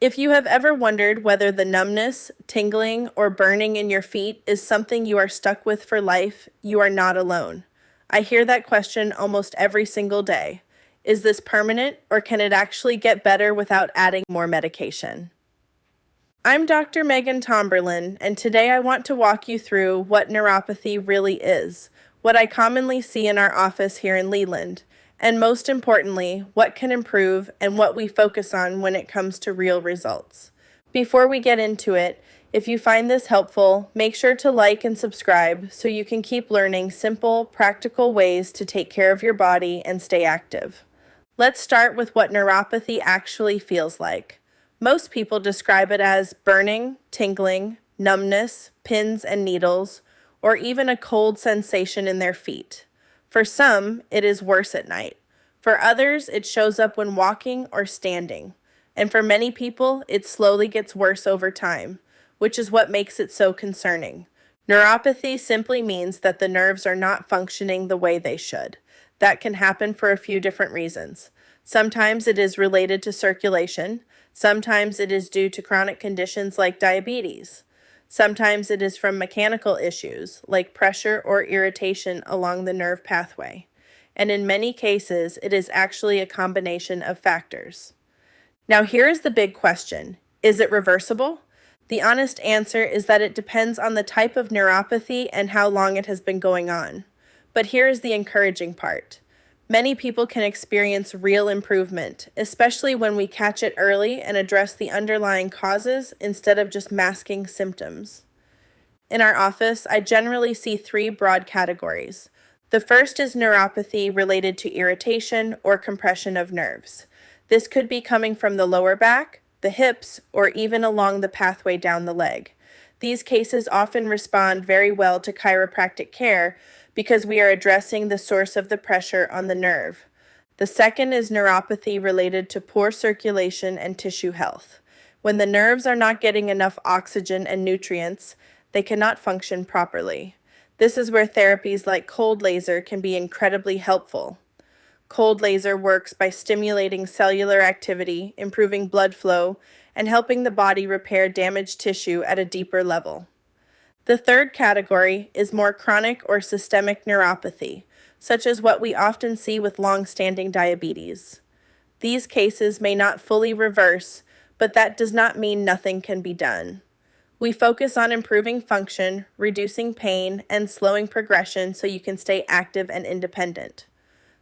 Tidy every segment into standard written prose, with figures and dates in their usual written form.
If you have ever wondered whether the numbness, tingling, or burning in your feet is something you are stuck with for life, you are not alone. I hear that question almost every single day. Is this permanent, or can it actually get better without adding more medication? I'm Dr. Megan Tomberlin, and today I want to walk you through what neuropathy really is, what I commonly see in our office here in Leland, and most importantly, what can improve and what we focus on when it comes to real results. Before we get into it, if you find this helpful, make sure to like and subscribe so you can keep learning simple, practical ways to take care of your body and stay active. Let's start with what neuropathy actually feels like. Most people describe it as burning, tingling, numbness, pins and needles, or even a cold sensation in their feet. For some, it is worse at night. For others, it shows up when walking or standing. And for many people, it slowly gets worse over time, which is what makes it so concerning. Neuropathy simply means that the nerves are not functioning the way they should. That can happen for a few different reasons. Sometimes it is related to circulation. Sometimes it is due to chronic conditions like diabetes. Sometimes it is from mechanical issues like pressure or irritation along the nerve pathway. And in many cases, it is actually a combination of factors. Now here is the big question. Is it reversible? The honest answer is that it depends on the type of neuropathy and how long it has been going on. But here is the encouraging part. Many people can experience real improvement, especially when we catch it early and address the underlying causes instead of just masking symptoms. In our office, I generally see three broad categories. The first is neuropathy related to irritation or compression of nerves. This could be coming from the lower back, the hips, or even along the pathway down the leg. These cases often respond very well to chiropractic care because we are addressing the source of the pressure on the nerve. The second is neuropathy related to poor circulation and tissue health. When the nerves are not getting enough oxygen and nutrients, they cannot function properly. This is where therapies like cold laser can be incredibly helpful. Cold laser works by stimulating cellular activity, improving blood flow, and helping the body repair damaged tissue at a deeper level. The third category is more chronic or systemic neuropathy, such as what we often see with long-standing diabetes. These cases may not fully reverse, but that does not mean nothing can be done. We focus on improving function, reducing pain, and slowing progression so you can stay active and independent.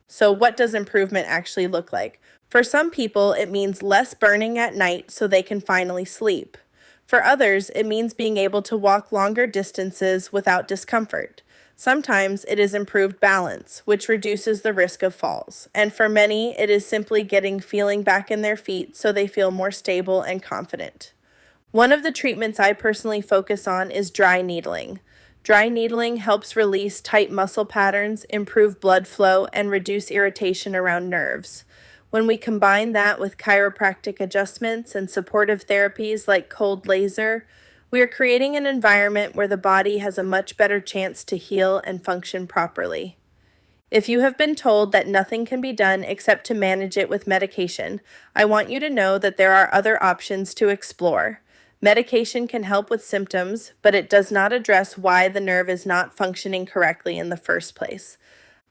So what does improvement actually look like? For some people, it means less burning at night so they can finally sleep. For others, it means being able to walk longer distances without discomfort. Sometimes it is improved balance, which reduces the risk of falls. And for many, it is simply getting feeling back in their feet so they feel more stable and confident. One of the treatments I personally focus on is dry needling. Dry needling helps release tight muscle patterns, improve blood flow, and reduce irritation around nerves. When we combine that with chiropractic adjustments and supportive therapies like cold laser, we are creating an environment where the body has a much better chance to heal and function properly. If you have been told that nothing can be done except to manage it with medication, I want you to know that there are other options to explore. Medication can help with symptoms, but it does not address why the nerve is not functioning correctly in the first place.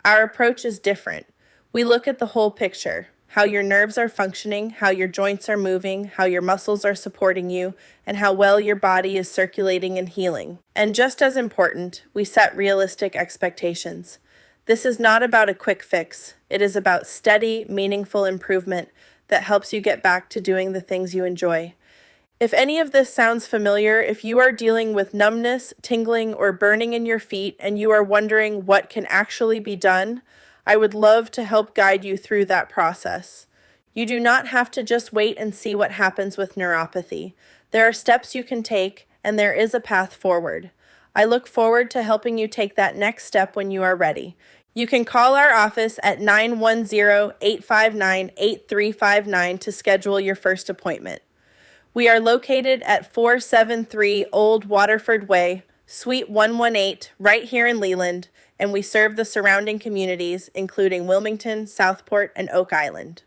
Our approach is different. We look at the whole picture. How your nerves are functioning, how your joints are moving, how your muscles are supporting you, and how well your body is circulating and healing. And just as important, we set realistic expectations. This is not about a quick fix. It is about steady, meaningful improvement that helps you get back to doing the things you enjoy. If any of this sounds familiar, if you are dealing with numbness, tingling, or burning in your feet, and you are wondering what can actually be done, I would love to help guide you through that process. You do not have to just wait and see what happens with neuropathy. There are steps you can take, and there is a path forward. I look forward to helping you take that next step when you are ready. You can call our office at 910-859-8359 to schedule your first appointment. We are located at 473 Old Waterford Way, Suite 118, right here in Leland, and we serve the surrounding communities, including Wilmington, Southport, and Oak Island.